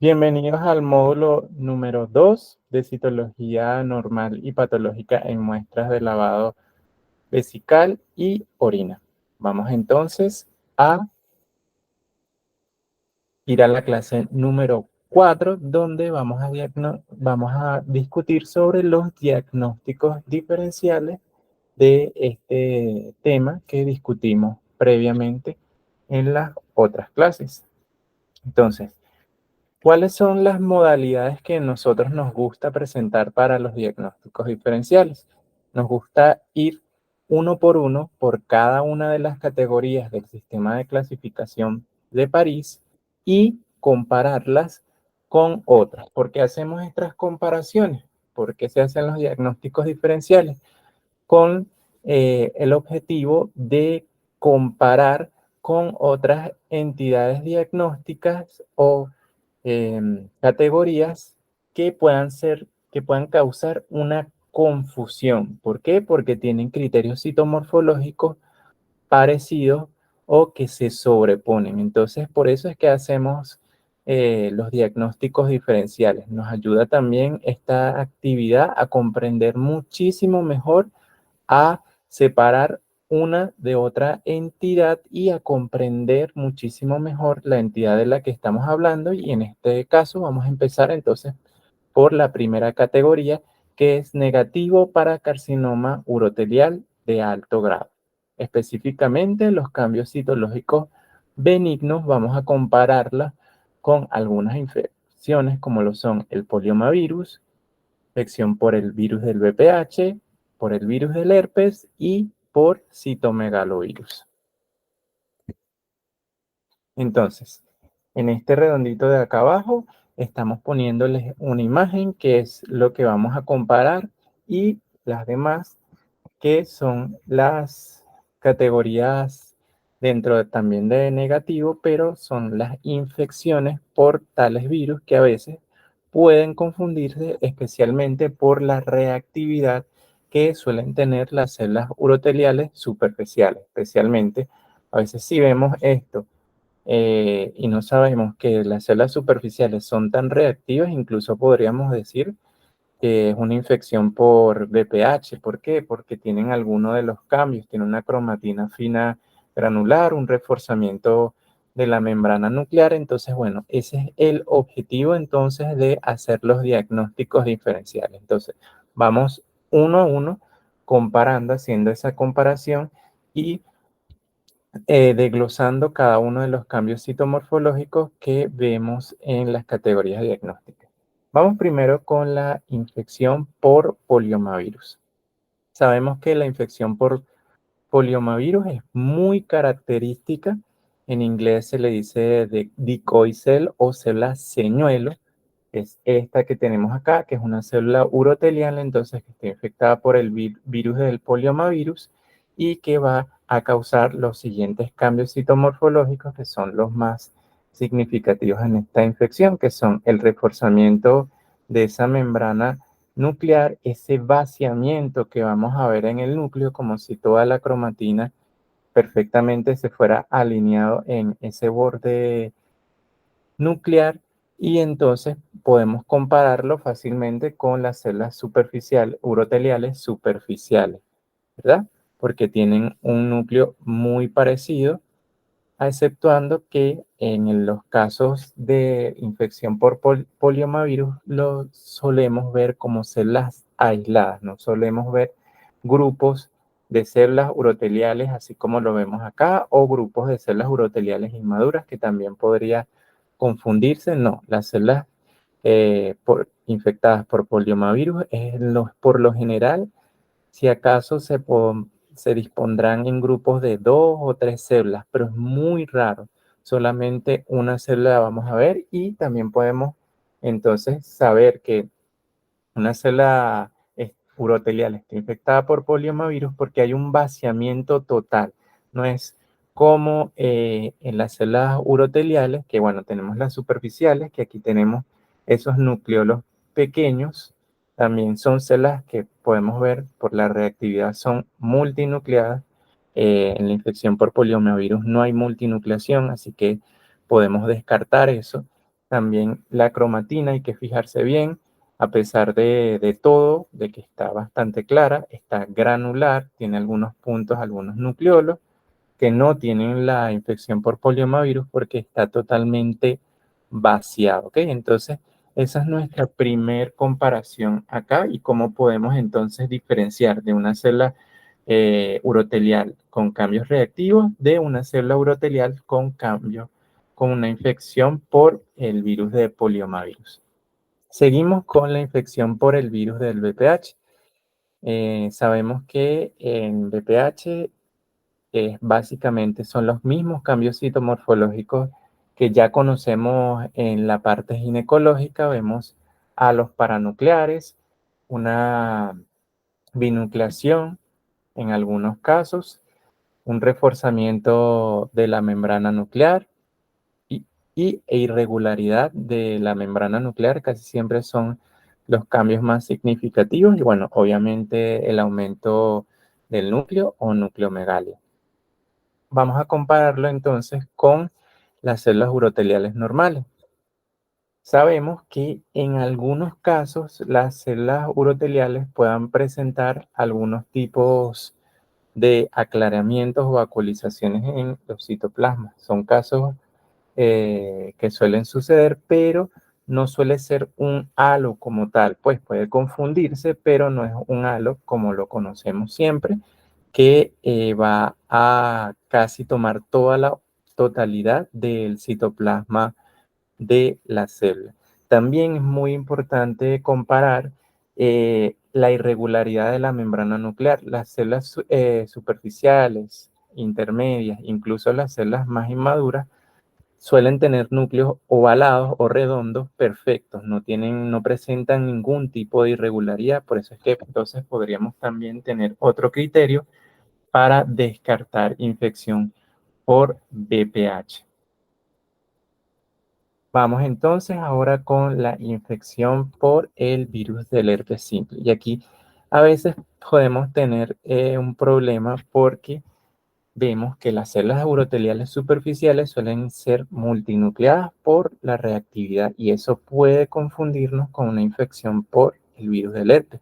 Bienvenidos al módulo número 2 de citología normal y patológica en muestras de lavado vesical y orina. Vamos entonces a ir a la clase número 4, donde vamos a discutir sobre los diagnósticos diferenciales de este tema que discutimos previamente en las otras clases. Entonces, ¿cuáles son las modalidades que nosotros nos gusta presentar para los diagnósticos diferenciales? Nos gusta ir uno por cada una de las categorías del sistema de clasificación de París y compararlas con otras. ¿Por qué hacemos estas comparaciones? ¿Por qué se hacen los diagnósticos diferenciales? Con el objetivo de comparar con otras entidades diagnósticas o categorías que puedan causar una confusión. ¿Por qué? Porque tienen criterios citomorfológicos parecidos o que se sobreponen. Entonces, por eso es que hacemos los diagnósticos diferenciales. Nos ayuda también esta actividad a comprender muchísimo mejor, a separar una de otra entidad y a comprender muchísimo mejor la entidad de la que estamos hablando. Y en este caso vamos a empezar entonces por la primera categoría, que es negativo para carcinoma urotelial de alto grado. Específicamente, los cambios citológicos benignos vamos a compararla con algunas infecciones como lo son el poliomavirus, infección por el virus del VPH, por el virus del herpes y por citomegalovirus. Entonces, en este redondito de acá abajo, estamos poniéndoles una imagen que es lo que vamos a comparar y las demás que son las categorías también de negativo, pero son las infecciones por tales virus que a veces pueden confundirse, especialmente por la reactividad que suelen tener las células uroteliales superficiales. Especialmente, a veces si vemos esto y no sabemos que las células superficiales son tan reactivas, incluso podríamos decir que es una infección por VPH. ¿Por qué? Porque tienen alguno de los cambios, tiene una cromatina fina granular, un reforzamiento de la membrana nuclear. Entonces, bueno, ese es el objetivo entonces de hacer los diagnósticos diferenciales. Entonces, vamos uno a uno comparando, haciendo esa comparación y desglosando cada uno de los cambios citomorfológicos que vemos en las categorías diagnósticas. Vamos primero con la infección por poliomavirus. Sabemos que la infección por poliomavirus es muy característica. En inglés se le dice de decoy cell o célula señuelo. Es esta que tenemos acá, que es una célula uroteliana, entonces que está infectada por el virus del poliomavirus y que va a causar los siguientes cambios citomorfológicos que son los más significativos en esta infección, que son el reforzamiento de esa membrana nuclear, ese vaciamiento que vamos a ver en el núcleo, como si toda la cromatina perfectamente se fuera alineado en ese borde nuclear, y entonces podemos compararlo fácilmente con las células superficiales, uroteliales superficiales, ¿verdad? Porque tienen un núcleo muy parecido, exceptuando que en los casos de infección por poliomavirus lo solemos ver como células aisladas, no solemos ver grupos de células uroteliales así como lo vemos acá, o grupos de células uroteliales inmaduras que también podría confundirse. No, las células infectadas por poliomavirus por lo general, si acaso se dispondrán en grupos de 2 o 3 células, pero es muy raro. Solamente una célula vamos a ver, y también podemos entonces saber que una célula urotelial está infectada por poliomavirus porque hay un vaciamiento total. No es como en las células uroteliales, que bueno, tenemos las superficiales, que aquí tenemos esos nucleolos pequeños. También son células que podemos ver por la reactividad, son multinucleadas. En la infección por poliomavirus no hay multinucleación, así que podemos descartar eso. También la cromatina hay que fijarse bien, a pesar de todo, de que está bastante clara, está granular, tiene algunos puntos, algunos nucleolos que no tienen la infección por poliomavirus porque está totalmente vaciado, ¿ok? Entonces, esa es nuestra primer comparación acá y cómo podemos entonces diferenciar de una célula urotelial con cambios reactivos de una célula urotelial con cambio, con una infección por el virus de poliomavirus. Seguimos con la infección por el virus del VPH. Sabemos que en VPH básicamente son los mismos cambios citomorfológicos que ya conocemos en la parte ginecológica. Vemos a los paranucleares, una binucleación en algunos casos, un reforzamiento de la membrana nuclear y, e irregularidad de la membrana nuclear casi siempre son los cambios más significativos y bueno, obviamente el aumento del núcleo o nucleomegalia. Vamos a compararlo entonces con las células uroteliales normales. Sabemos que en algunos casos las células uroteliales puedan presentar algunos tipos de aclaramientos o acualizaciones en los citoplasmas. Son casos que suelen suceder, pero no suele ser un halo como tal, pues puede confundirse, pero no es un halo como lo conocemos siempre, que va a casi tomar toda la totalidad del citoplasma de la célula. También es muy importante comparar la irregularidad de la membrana nuclear. Las células superficiales, intermedias, incluso las células más inmaduras, suelen tener núcleos ovalados o redondos perfectos, no presentan ningún tipo de irregularidad, por eso es que entonces podríamos también tener otro criterio para descartar infección por VPH. Vamos entonces ahora con la infección por el virus del herpes simple. Y aquí a veces podemos tener un problema porque vemos que las células uroteliales superficiales suelen ser multinucleadas por la reactividad y eso puede confundirnos con una infección por el virus del herpes.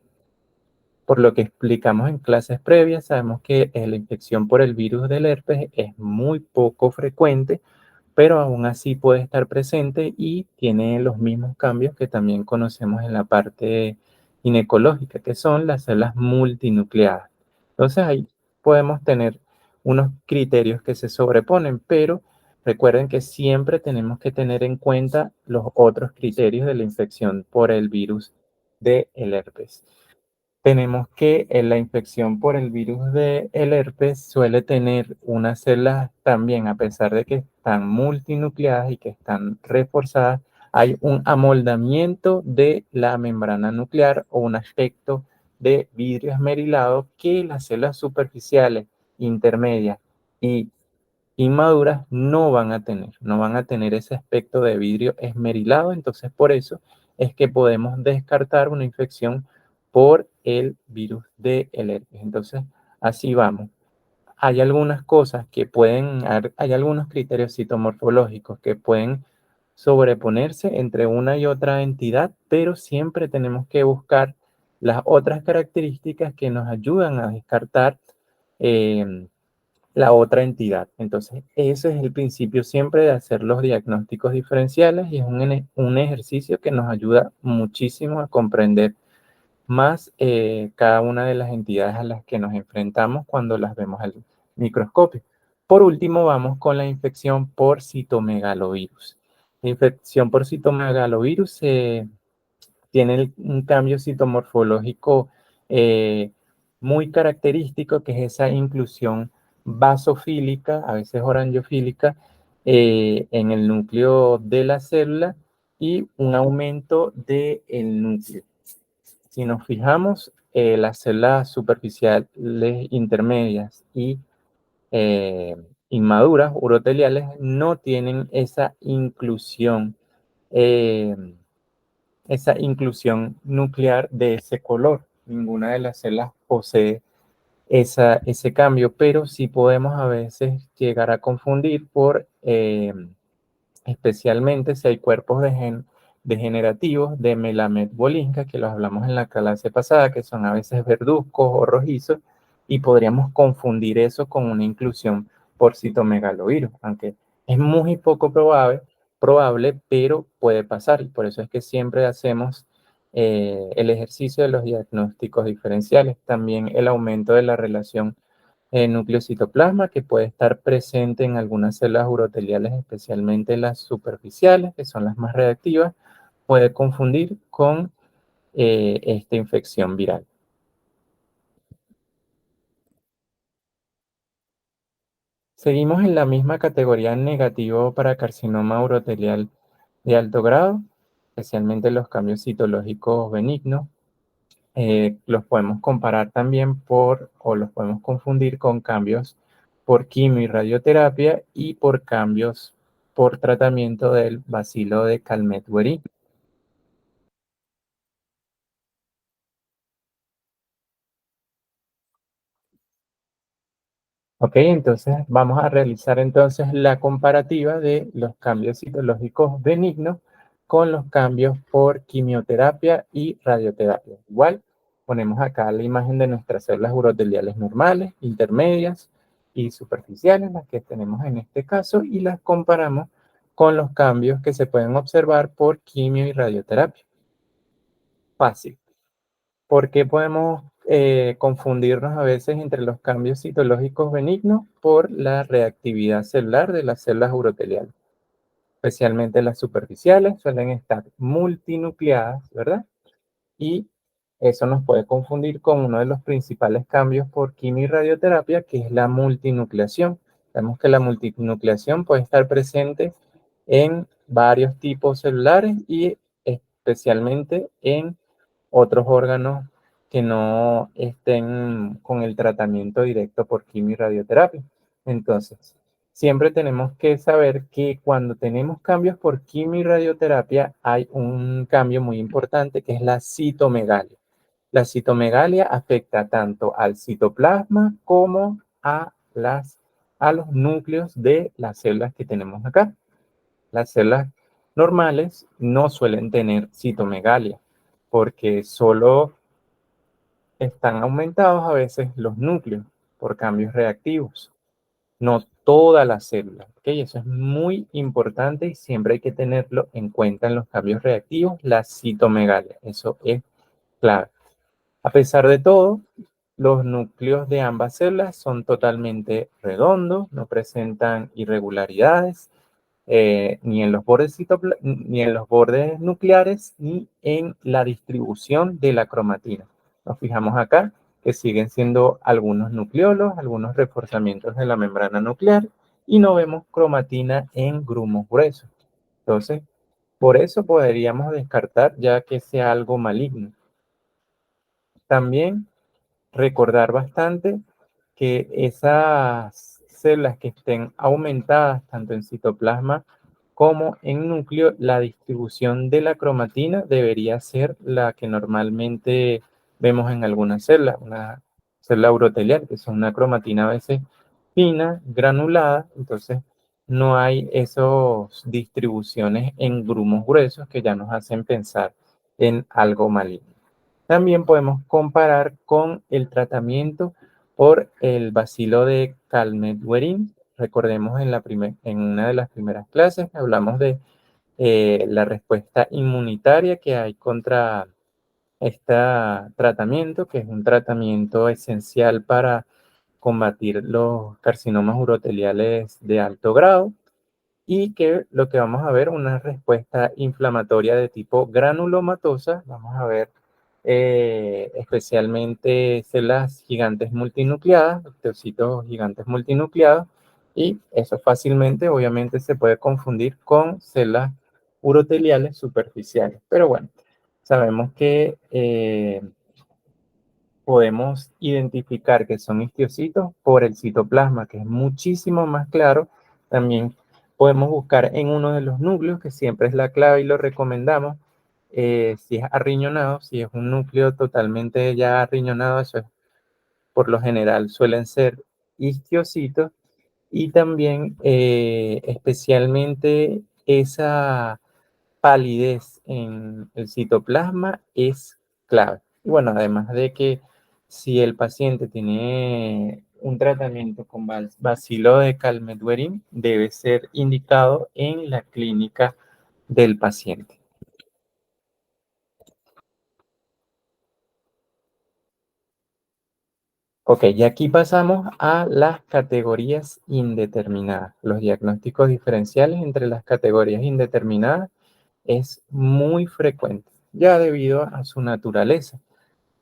Por lo que explicamos en clases previas, sabemos que la infección por el virus del herpes es muy poco frecuente, pero aún así puede estar presente y tiene los mismos cambios que también conocemos en la parte ginecológica, que son las células multinucleadas. Entonces ahí podemos tener unos criterios que se sobreponen, pero recuerden que siempre tenemos que tener en cuenta los otros criterios de la infección por el virus del herpes. Tenemos que la infección por el virus del herpes suele tener unas células también, a pesar de que están multinucleadas y que están reforzadas, hay un amoldamiento de la membrana nuclear o un aspecto de vidrio esmerilado que las células superficiales, intermedias y inmaduras no van a tener ese aspecto de vidrio esmerilado, entonces por eso es que podemos descartar una infección por el virus del herpes. Entonces, así vamos. Hay algunas cosas que hay algunos criterios citomorfológicos que pueden sobreponerse entre una y otra entidad, pero siempre tenemos que buscar las otras características que nos ayudan a descartar eh, la otra entidad. Entonces, ese es el principio siempre de hacer los diagnósticos diferenciales y es un ejercicio que nos ayuda muchísimo a comprender más cada una de las entidades a las que nos enfrentamos cuando las vemos al microscopio. Por último, vamos con la infección por citomegalovirus. La infección por citomegalovirus tiene un cambio citomorfológico eh, muy característico, que es esa inclusión basofílica, a veces orangiofílica, en el núcleo de la célula y un aumento del núcleo. Si nos fijamos, las células superficiales intermedias y eh, inmaduras uroteliales no tienen eh, esa inclusión nuclear de ese color. Ninguna de las células posee ese cambio, pero sí podemos a veces llegar a confundir por especialmente si hay cuerpos degenerativos de Melamed-Bolinska, que los hablamos en la clase pasada, que son a veces verduzcos o rojizos, y podríamos confundir eso con una inclusión por citomegalovirus, aunque es muy poco probable, pero puede pasar, y por eso es que siempre hacemos el ejercicio de los diagnósticos diferenciales. También el aumento de la relación núcleo-citoplasma, que puede estar presente en algunas células uroteliales, especialmente las superficiales, que son las más reactivas, puede confundir con esta infección viral. Seguimos en la misma categoría negativo para carcinoma urotelial de alto grado, especialmente los cambios citológicos benignos. Los podemos comparar también o los podemos confundir con cambios por quimio y radioterapia y por cambios por tratamiento del bacilo de Calmette-Guerin. Ok, entonces vamos a realizar entonces la comparativa de los cambios citológicos benignos con los cambios por quimioterapia y radioterapia. Igual, ponemos acá la imagen de nuestras células uroteliales normales, intermedias y superficiales, las que tenemos en este caso, y las comparamos con los cambios que se pueden observar por quimio y radioterapia. Fácil. ¿Por qué podemos confundirnos a veces entre los cambios citológicos benignos por la reactividad celular de las células uroteliales? Especialmente las superficiales suelen estar multinucleadas, ¿verdad? Y eso nos puede confundir con uno de los principales cambios por quimio y radioterapia, que es la multinucleación. Sabemos que la multinucleación puede estar presente en varios tipos celulares y especialmente en otros órganos que no estén con el tratamiento directo por quimio y radioterapia. Entonces, siempre tenemos que saber que cuando tenemos cambios por quimio y radioterapia hay un cambio muy importante que es la citomegalia. La citomegalia afecta tanto al citoplasma como a los núcleos de las células que tenemos acá. Las células normales no suelen tener citomegalia porque solo están aumentados a veces los núcleos por cambios reactivos, no toda la célula. ¿Okay? Eso es muy importante y siempre hay que tenerlo en cuenta en los cambios reactivos, la citomegalia. Eso es clave. A pesar de todo, los núcleos de ambas células son totalmente redondos, no presentan irregularidades ni en los bordes ni en los bordes nucleares ni en la distribución de la cromatina. Nos fijamos acá que siguen siendo algunos nucleolos, algunos reforzamientos de la membrana nuclear y no vemos cromatina en grumos gruesos. Entonces, por eso podríamos descartar ya que sea algo maligno. También recordar bastante que esas células que estén aumentadas tanto en citoplasma como en núcleo, la distribución de la cromatina debería ser la que normalmente vemos en algunas células, una célula urotelial, que son una cromatina a veces fina, granulada, entonces no hay esas distribuciones en grumos gruesos que ya nos hacen pensar en algo maligno. También podemos comparar con el tratamiento por el bacilo de Calmette-Guerin. Recordemos en una de las primeras clases hablamos de la respuesta inmunitaria que hay contra este tratamiento, que es un tratamiento esencial para combatir los carcinomas uroteliales de alto grado y que lo que vamos a ver una respuesta inflamatoria de tipo granulomatosa. Vamos a ver especialmente células gigantes multinucleadas, leucocitos gigantes multinucleados, y eso fácilmente, obviamente, se puede confundir con células uroteliales superficiales. Pero bueno, sabemos que podemos identificar que son histiocitos por el citoplasma, que es muchísimo más claro. También podemos buscar en uno de los núcleos, que siempre es la clave y lo recomendamos, si es arriñonado, si es un núcleo totalmente ya arriñonado, eso es, por lo general suelen ser histiocitos, y también especialmente esa palidez en el citoplasma es clave. Y bueno, además de que si el paciente tiene un tratamiento con bacilo de Calmette-Guerin, debe ser indicado en la clínica del paciente. Ok, y aquí pasamos a las categorías indeterminadas. Los diagnósticos diferenciales entre las categorías indeterminadas es muy frecuente, ya debido a su naturaleza.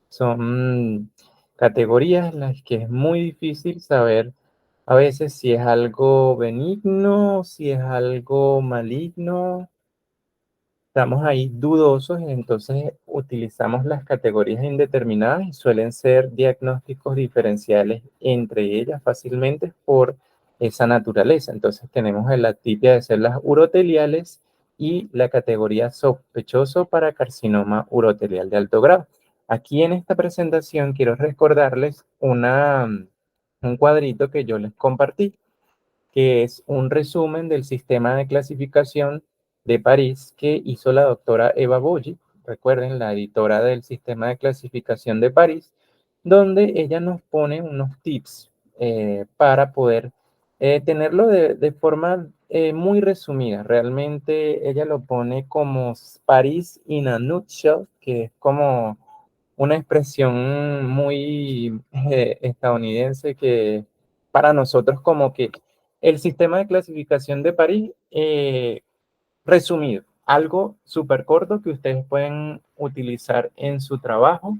Son categorías en las que es muy difícil saber a veces si es algo benigno, si es algo maligno. Estamos ahí dudosos, entonces utilizamos las categorías indeterminadas y suelen ser diagnósticos diferenciales entre ellas fácilmente por esa naturaleza. Entonces tenemos la tipia de células uroteliales y la categoría sospechoso para carcinoma urotelial de alto grado. Aquí en esta presentación quiero recordarles un cuadrito que yo les compartí, que es un resumen del sistema de clasificación de París que hizo la doctora Eva Bogi, recuerden, la editora del sistema de clasificación de París, donde ella nos pone unos tips para poder tenerlo de forma muy resumida. Realmente ella lo pone como París in a nutshell, que es como una expresión muy estadounidense que para nosotros como que el sistema de clasificación de París, resumido, algo súper corto que ustedes pueden utilizar en su trabajo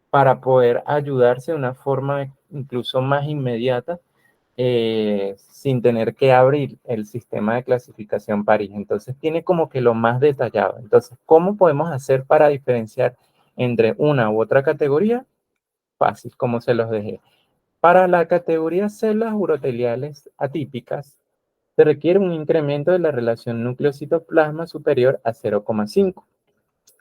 para poder ayudarse de una forma incluso más inmediata, sin tener que abrir el sistema de clasificación París. Entonces tiene como que lo más detallado. Entonces, ¿cómo podemos hacer para diferenciar entre una u otra categoría? Fácil, como se los dejé. Para la categoría células uroteliales atípicas, se requiere un incremento de la relación núcleo-citoplasma superior a 0,5,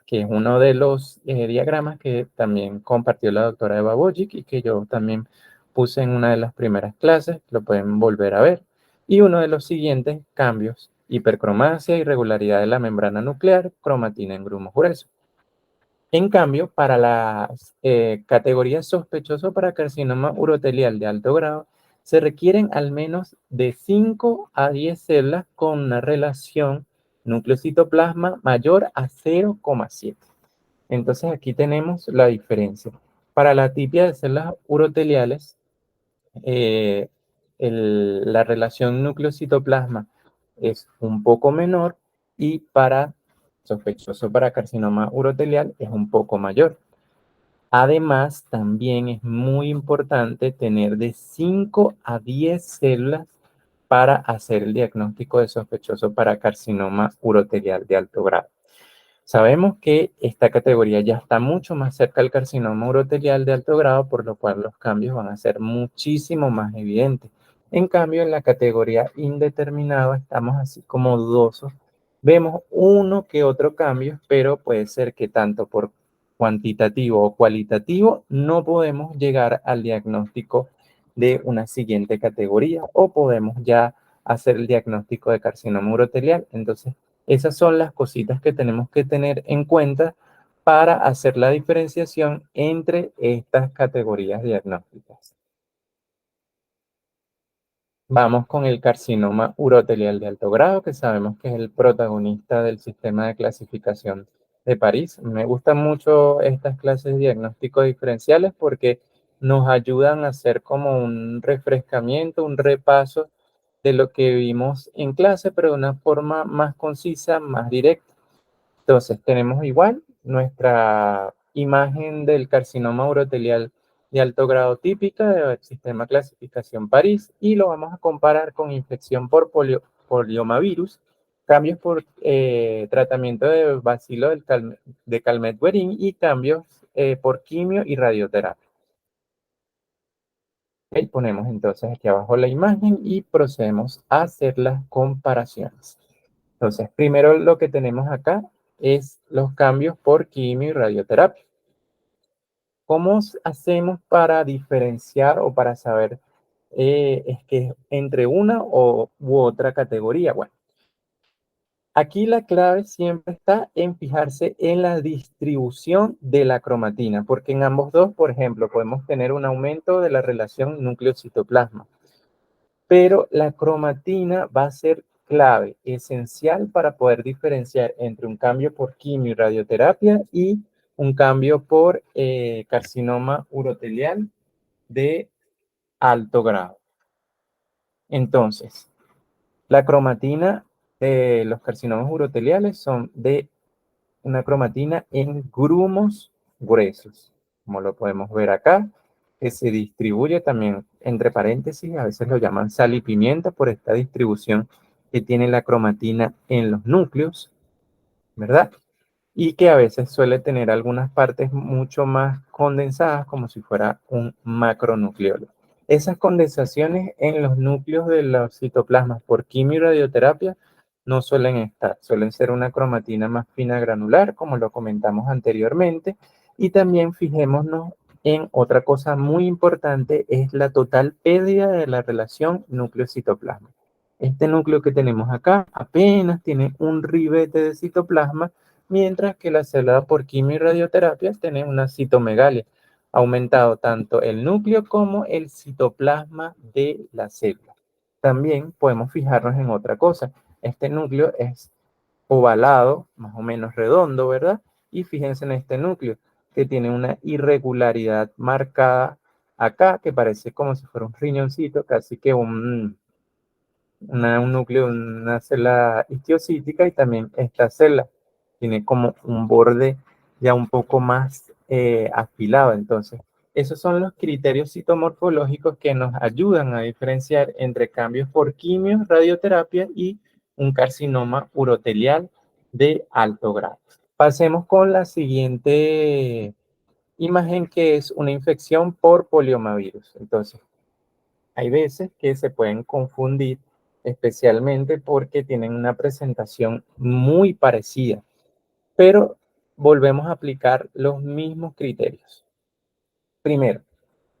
que es uno de los diagramas que también compartió la doctora Eva Bojic y que yo también puse en una de las primeras clases, lo pueden volver a ver. Y uno de los siguientes cambios, hipercromasia, irregularidad de la membrana nuclear, cromatina en grumos gruesos. En cambio, para las categorías sospechoso para carcinoma urotelial de alto grado, se requieren al menos de 5 a 10 células con una relación núcleo-citoplasma mayor a 0,7. Entonces aquí tenemos la diferencia. Para la tipia de células uroteliales, eh, la relación núcleo-citoplasma es un poco menor y para sospechoso para carcinoma urotelial es un poco mayor. Además, también es muy importante tener de 5 a 10 células para hacer el diagnóstico de sospechoso para carcinoma urotelial de alto grado. Sabemos que esta categoría ya está mucho más cerca al carcinoma urotelial de alto grado, por lo cual los cambios van a ser muchísimo más evidentes. En cambio, en la categoría indeterminado estamos así como dudosos. Vemos uno que otro cambio, pero puede ser que tanto por cuantitativo o cualitativo no podemos llegar al diagnóstico de una siguiente categoría o podemos ya hacer el diagnóstico de carcinoma urotelial. Entonces, esas son las cositas que tenemos que tener en cuenta para hacer la diferenciación entre estas categorías diagnósticas. Vamos con el carcinoma urotelial de alto grado, que sabemos que es el protagonista del sistema de clasificación de París. Me gustan mucho estas clases de diagnóstico diferenciales porque nos ayudan a hacer como un refrescamiento, un repaso de lo que vimos en clase, pero de una forma más concisa, más directa. Entonces, tenemos igual nuestra imagen del carcinoma urotelial de alto grado típica del sistema clasificación París y lo vamos a comparar con infección por poliomavirus, cambios por tratamiento de bacilo de Calmette-Guerin y cambios por quimio y radioterapia. Ok, ponemos entonces aquí abajo la imagen y procedemos a hacer las comparaciones. Entonces, primero lo que tenemos acá es los cambios por quimio y radioterapia. ¿Cómo hacemos para diferenciar o para saber es que entre una u otra categoría? Bueno, Aquí la clave siempre está en fijarse en la distribución de la cromatina, porque en ambos dos, por ejemplo, podemos tener un aumento de la relación núcleo-citoplasma, pero la cromatina va a ser clave, esencial para poder diferenciar entre un cambio por quimio y radioterapia y un cambio por carcinoma urotelial de alto grado. Entonces, la cromatina de los carcinomas uroteliales son de una cromatina en grumos gruesos, como lo podemos ver acá, que se distribuye también, entre paréntesis, a veces lo llaman sal y pimienta por esta distribución que tiene la cromatina en los núcleos, ¿verdad? Y que a veces suele tener algunas partes mucho más condensadas, como si fuera un macronucleolo. Esas condensaciones en los núcleos de los citoplasmas por quimio y radioterapia no suelen estar, suelen ser una cromatina más fina granular, como lo comentamos anteriormente, y también fijémonos en otra cosa muy importante, es la total pérdida de la relación núcleo-citoplasma. Este núcleo que tenemos acá apenas tiene un ribete de citoplasma, mientras que la célula por quimio y radioterapia tiene una citomegalia, aumentado tanto el núcleo como el citoplasma de la célula. También podemos fijarnos en otra cosa. Este núcleo es ovalado, más o menos redondo, ¿verdad? Y fíjense en este núcleo, que tiene una irregularidad marcada acá, que parece como si fuera un riñoncito, casi que un núcleo, una célula histiocítica, y también esta célula tiene como un borde ya un poco más afilado. Entonces, esos son los criterios citomorfológicos que nos ayudan a diferenciar entre cambios por quimio, radioterapia y un carcinoma urotelial de alto grado. Pasemos con la siguiente imagen, que es una infección por poliomavirus. Entonces, hay veces que se pueden confundir, especialmente porque tienen una presentación muy parecida, pero volvemos a aplicar los mismos criterios. Primero,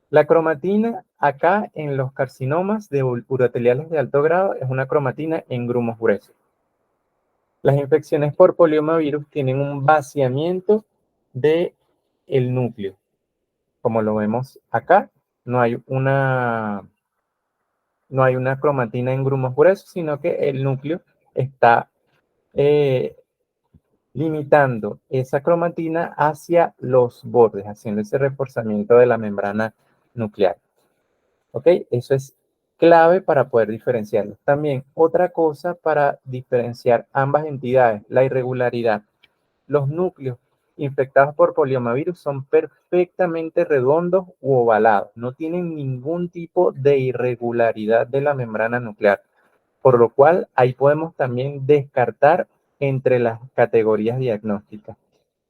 la cromatina acá en los carcinomas de uroteliales de alto grado es una cromatina en grumos gruesos. Las infecciones por poliomavirus tienen un vaciamiento del núcleo. Como lo vemos acá, no hay una cromatina en grumos gruesos, sino que el núcleo está eh, limitando esa cromatina hacia los bordes, haciendo ese reforzamiento de la membrana nuclear. ¿Ok? Eso es clave para poder diferenciarlos. También otra cosa para diferenciar ambas entidades, la irregularidad. Los núcleos infectados por poliomavirus son perfectamente redondos u ovalados, no tienen ningún tipo de irregularidad de la membrana nuclear, por lo cual ahí podemos también descartar entre las categorías diagnósticas.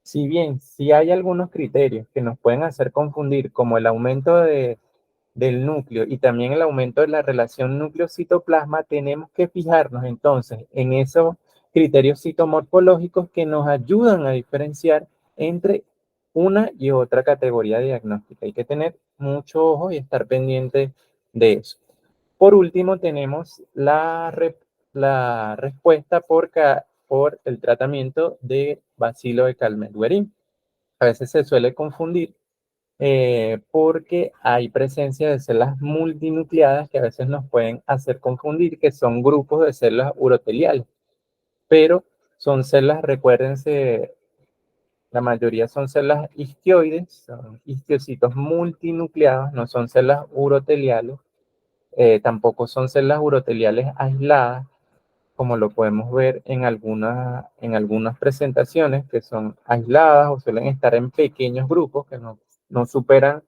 Si bien sí hay algunos criterios que nos pueden hacer confundir, como el aumento del núcleo y también el aumento de la relación núcleo-citoplasma, tenemos que fijarnos entonces en esos criterios citomorfológicos que nos ayudan a diferenciar entre una y otra categoría diagnóstica. Hay que tener mucho ojo y estar pendiente de eso. Por último, tenemos la respuesta por el tratamiento de bacilo de Calmet-Guerin. A veces se suele confundir porque hay presencia de células multinucleadas que a veces nos pueden hacer confundir que son grupos de células uroteliales, pero son células, recuérdense, la mayoría son células histioides, son histiocitos multinucleados, no son células uroteliales, tampoco son células uroteliales aisladas, como lo podemos ver en algunas presentaciones que son aisladas o suelen estar en pequeños grupos que no superan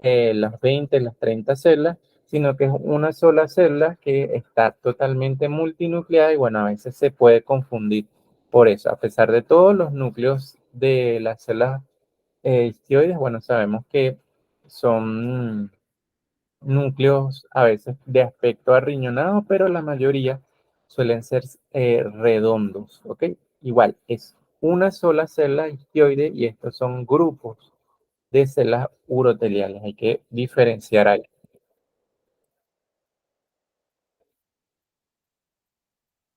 las 20, las 30 células, sino que es una sola célula que está totalmente multinucleada y bueno, a veces se puede confundir por eso. A pesar de todos los núcleos de las células histioides, bueno, sabemos que son núcleos a veces de aspecto arriñonado, pero la mayoría suelen ser redondos, ¿ok? Igual, es una sola célula histioide y estos son grupos de células uroteliales. Hay que diferenciar ahí.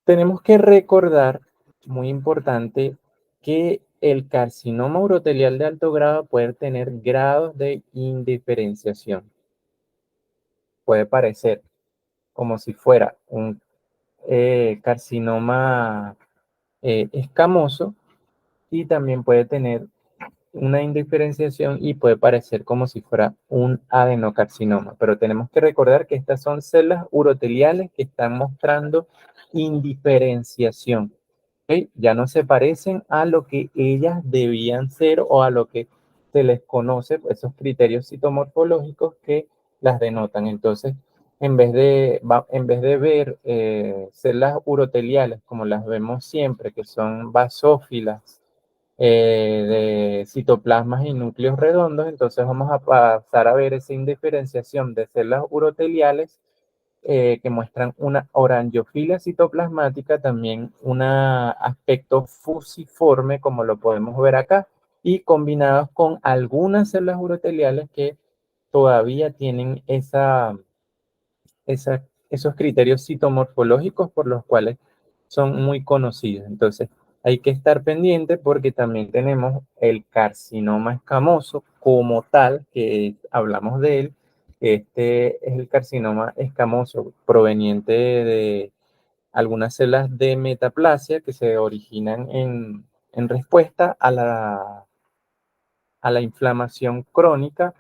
Tenemos que recordar muy importante que el carcinoma urotelial de alto grado puede tener grados de indiferenciación. Puede parecer como si fuera un carcinoma escamoso y también puede tener una indiferenciación y puede parecer como si fuera un adenocarcinoma. Pero tenemos que recordar que estas son células uroteliales que están mostrando indiferenciación. ¿Okay? Ya no se parecen a lo que ellas debían ser o a lo que se les conoce, pues, esos criterios citomorfológicos que las denotan. Entonces, en vez de ver células uroteliales como las vemos siempre, que son basófilas, de citoplasmas y núcleos redondos, entonces vamos a pasar a ver esa indiferenciación de células uroteliales que muestran una orangofilia citoplasmática, también un aspecto fusiforme, como lo podemos ver acá, y combinados con algunas células uroteliales que todavía tienen esos criterios citomorfológicos por los cuales son muy conocidos. Entonces, hay que estar pendiente porque también tenemos el carcinoma escamoso como tal, que hablamos de él. Este es el carcinoma escamoso proveniente de algunas células de metaplasia que se originan en respuesta a la inflamación crónica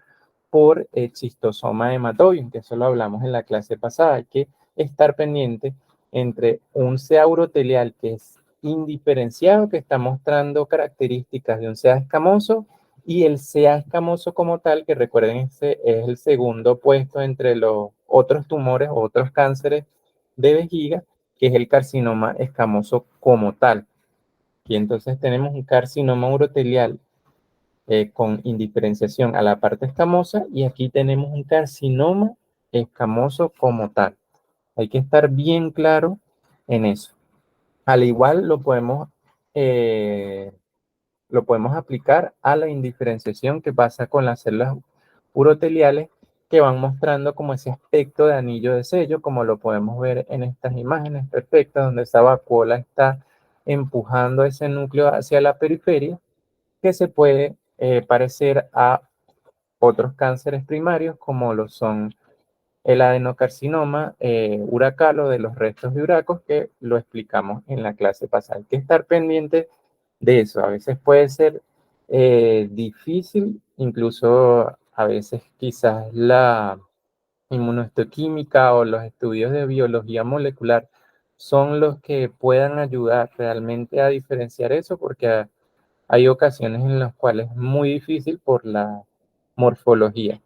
por schistosoma hematobium, que eso lo hablamos en la clase pasada. Hay que estar pendiente entre un CA urotelial que es indiferenciado, que está mostrando características de un CA escamoso, y el CA escamoso como tal, que recuerden ese es el segundo puesto entre los otros tumores o otros cánceres de vejiga, que es el carcinoma escamoso como tal. Y entonces tenemos un carcinoma urotelial con indiferenciación a la parte escamosa y aquí tenemos un carcinoma escamoso como tal. Hay que estar bien claro en eso. Al igual lo podemos aplicar a la indiferenciación que pasa con las células uroteliales que van mostrando como ese aspecto de anillo de sello, como lo podemos ver en estas imágenes perfectas, donde esa vacuola está empujando ese núcleo hacia la periferia, que se puede parecer a otros cánceres primarios, como lo son el adenocarcinoma uracalo de los restos de uracos, que lo explicamos en la clase pasada. Hay que estar pendiente de eso. A veces puede ser difícil, incluso a veces quizás la inmunohistoquímica o los estudios de biología molecular son los que puedan ayudar realmente a diferenciar eso, porque hay ocasiones en las cuales es muy difícil por la morfología.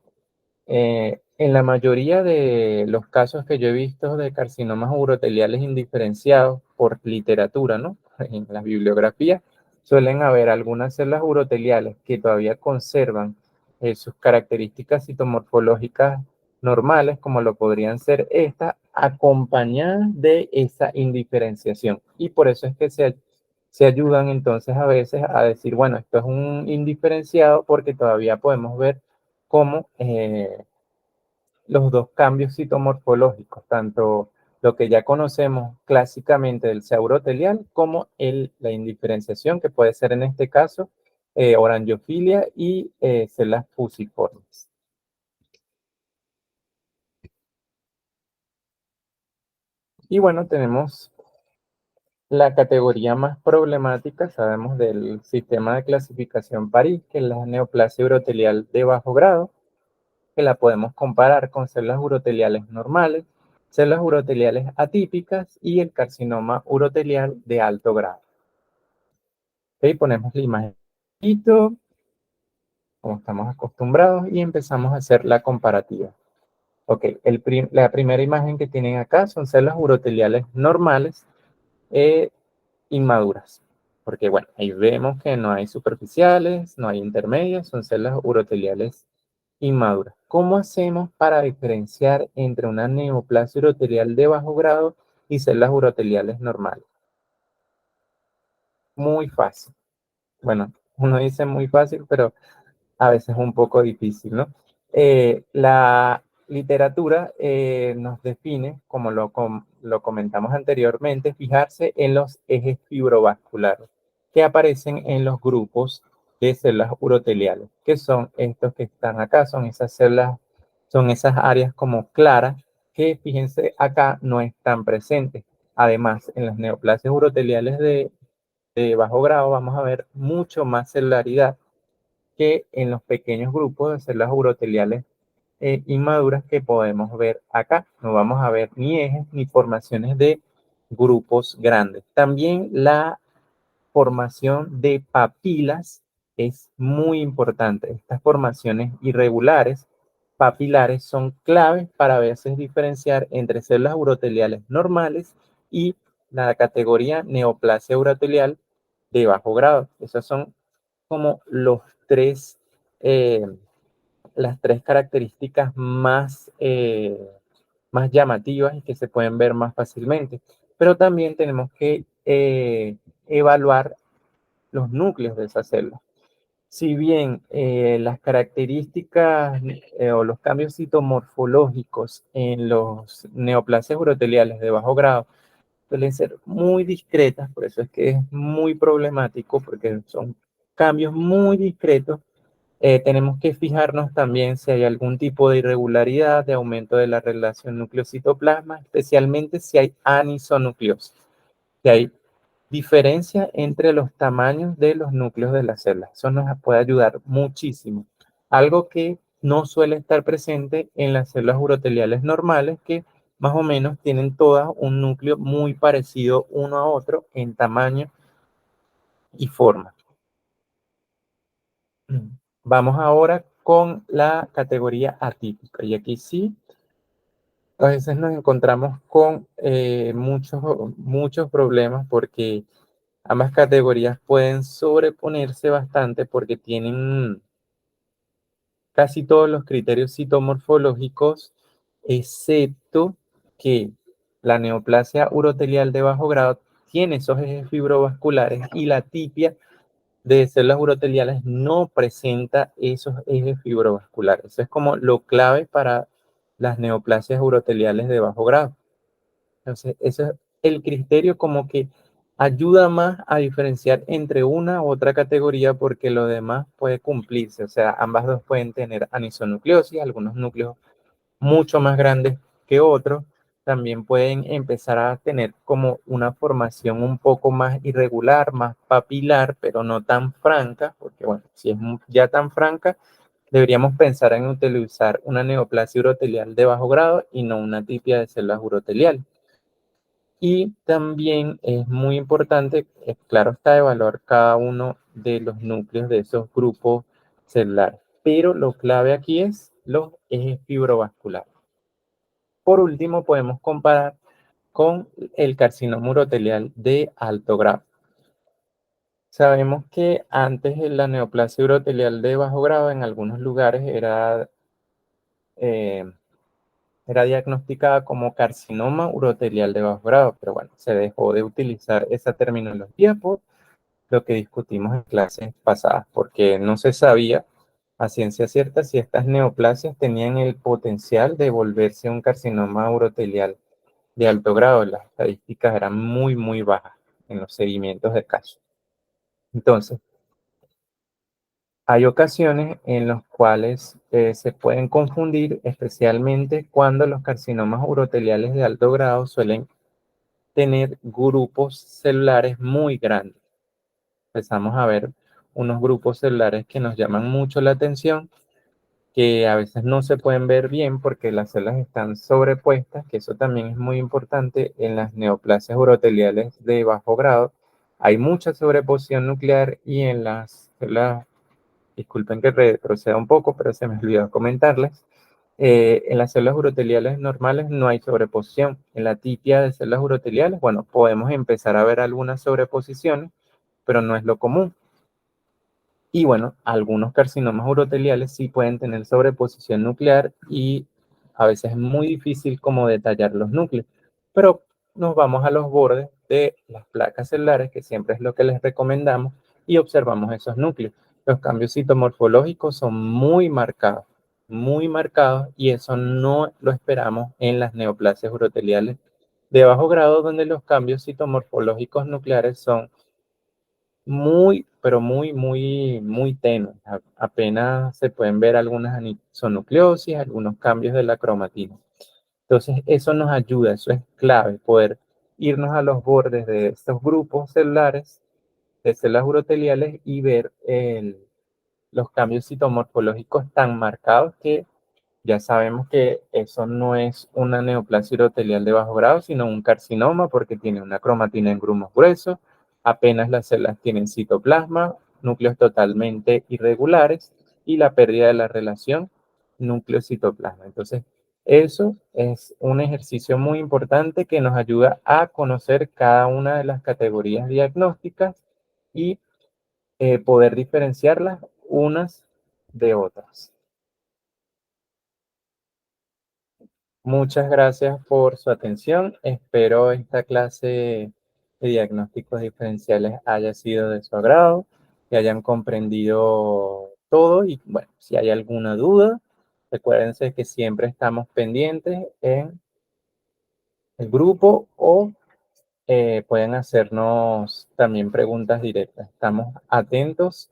En la mayoría de los casos que yo he visto de carcinomas uroteliales indiferenciados por literatura, ¿no? En las bibliografías suelen haber algunas células uroteliales que todavía conservan sus características citomorfológicas normales, como lo podrían ser estas, acompañadas de esa indiferenciación. Y por eso es que se ayudan entonces a veces a decir, bueno, esto es un indiferenciado porque todavía podemos ver cómo los dos cambios citomorfológicos, tanto lo que ya conocemos clásicamente del urotelial como la indiferenciación, que puede ser en este caso orangofilia y células fusiformes. Y bueno, tenemos la categoría más problemática, sabemos, del sistema de clasificación París, que es la neoplasia urotelial de bajo grado, que la podemos comparar con células uroteliales normales, células uroteliales atípicas y el carcinoma urotelial de alto grado. Ok, ponemos la imagen como estamos acostumbrados y empezamos a hacer la comparativa. Ok, la primera imagen que tienen acá son células uroteliales normales inmaduras. Porque bueno, ahí vemos que no hay superficiales, no hay intermedias, son células uroteliales inmaduras. ¿Cómo hacemos para diferenciar entre una neoplasia urotelial de bajo grado y células uroteliales normales? Muy fácil. Bueno, uno dice muy fácil, pero a veces es un poco difícil, ¿no? La literatura nos define, como lo comentamos anteriormente, fijarse en los ejes fibrovasculares que aparecen en los grupos de células uroteliales, que son estos que están acá, son esas células, son esas áreas como claras que, fíjense, acá no están presentes. Además, en las neoplasias uroteliales de bajo grado vamos a ver mucho más celularidad que en los pequeños grupos de células uroteliales inmaduras que podemos ver acá. No vamos a ver ni ejes ni formaciones de grupos grandes. También la formación de papilas es muy importante. Estas formaciones irregulares papilares son claves para a veces diferenciar entre células uroteliales normales y la categoría neoplasia urotelial de bajo grado. Esos son como eh, las tres características más llamativas y que se pueden ver más fácilmente. Pero también tenemos que evaluar los núcleos de esa célula. Si bien las características o los cambios citomorfológicos en los neoplasias uroteliales de bajo grado suelen ser muy discretas, por eso es que es muy problemático, porque son cambios muy discretos. Tenemos que fijarnos también si hay algún tipo de irregularidad de aumento de la relación núcleo-citoplasma, especialmente si hay anisonucleosis, si hay diferencia entre los tamaños de los núcleos de las células. Eso nos puede ayudar muchísimo. Algo que no suele estar presente en las células uroteliales normales, que más o menos tienen todas un núcleo muy parecido uno a otro en tamaño y forma. Vamos ahora con la categoría atípica. Y aquí sí, a veces nos encontramos con muchos problemas porque ambas categorías pueden sobreponerse bastante porque tienen casi todos los criterios citomorfológicos, excepto que la neoplasia urotelial de bajo grado tiene esos ejes fibrovasculares y la tipia de células uroteliales no presenta esos ejes fibrovasculares. Eso es como lo clave para las neoplasias uroteliales de bajo grado. Entonces, ese es el criterio como que ayuda más a diferenciar entre una u otra categoría porque lo demás puede cumplirse. O sea, ambas dos pueden tener anisonucleosis, algunos núcleos mucho más grandes que otros. También pueden empezar a tener como una formación un poco más irregular, más papilar, pero no tan franca, porque bueno, si es ya tan franca, deberíamos pensar en utilizar una neoplasia urotelial de bajo grado y no una tipia de células uroteliales. Y también es muy importante, claro está, evaluar cada uno de los núcleos de esos grupos celulares. Pero lo clave aquí es los ejes fibrovasculares. Por último, podemos comparar con el carcinoma urotelial de alto grado. Sabemos que antes la neoplasia urotelial de bajo grado en algunos lugares eh, era diagnosticada como carcinoma urotelial de bajo grado, pero bueno, se dejó de utilizar esa terminología por lo que discutimos en clases pasadas, porque no se sabía a ciencia cierta si estas neoplasias tenían el potencial de volverse un carcinoma urotelial de alto grado. Las estadísticas eran muy bajas en los seguimientos de casos. Entonces, hay ocasiones en las cuales se pueden confundir, especialmente cuando los carcinomas uroteliales de alto grado suelen tener grupos celulares muy grandes. Empezamos a ver unos grupos celulares que nos llaman mucho la atención, que a veces no se pueden ver bien porque las células están sobrepuestas, que eso también es muy importante en las neoplasias uroteliales de bajo grado. Hay mucha sobreposición nuclear y en las células, disculpen que retroceda un poco, pero se me olvidó comentarles, en las células uroteliales normales no hay sobreposición. En la tipia de células uroteliales, bueno, podemos empezar a ver algunas sobreposiciones, pero no es lo común. Y bueno, algunos carcinomas uroteliales sí pueden tener sobreposición nuclear y a veces es muy difícil como detallar los núcleos, pero nos vamos a los bordes de las placas celulares, que siempre es lo que les recomendamos, y observamos esos núcleos. Los cambios citomorfológicos son muy marcados, y eso no lo esperamos en las neoplasias uroteliales de bajo grado, donde los cambios citomorfológicos nucleares son muy, pero muy tenues. Apenas se pueden ver algunas anisonucleosis, algunos cambios de la cromatina. Entonces, eso nos ayuda, eso es clave, poder irnos a los bordes de estos grupos celulares, de células uroteliales, y ver los cambios citomorfológicos tan marcados que ya sabemos que eso no es una neoplasia urotelial de bajo grado, sino un carcinoma, porque tiene una cromatina en grumos gruesos, apenas las células tienen citoplasma, núcleos totalmente irregulares y la pérdida de la relación núcleo-citoplasma. Entonces, eso es un ejercicio muy importante que nos ayuda a conocer cada una de las categorías diagnósticas y poder diferenciarlas unas de otras. Muchas gracias por su atención. Espero esta clase de diagnósticos diferenciales haya sido de su agrado, que hayan comprendido todo y bueno, si hay alguna duda, recuérdense que siempre estamos pendientes en el grupo o pueden hacernos también preguntas directas. Estamos atentos.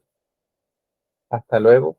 Hasta luego.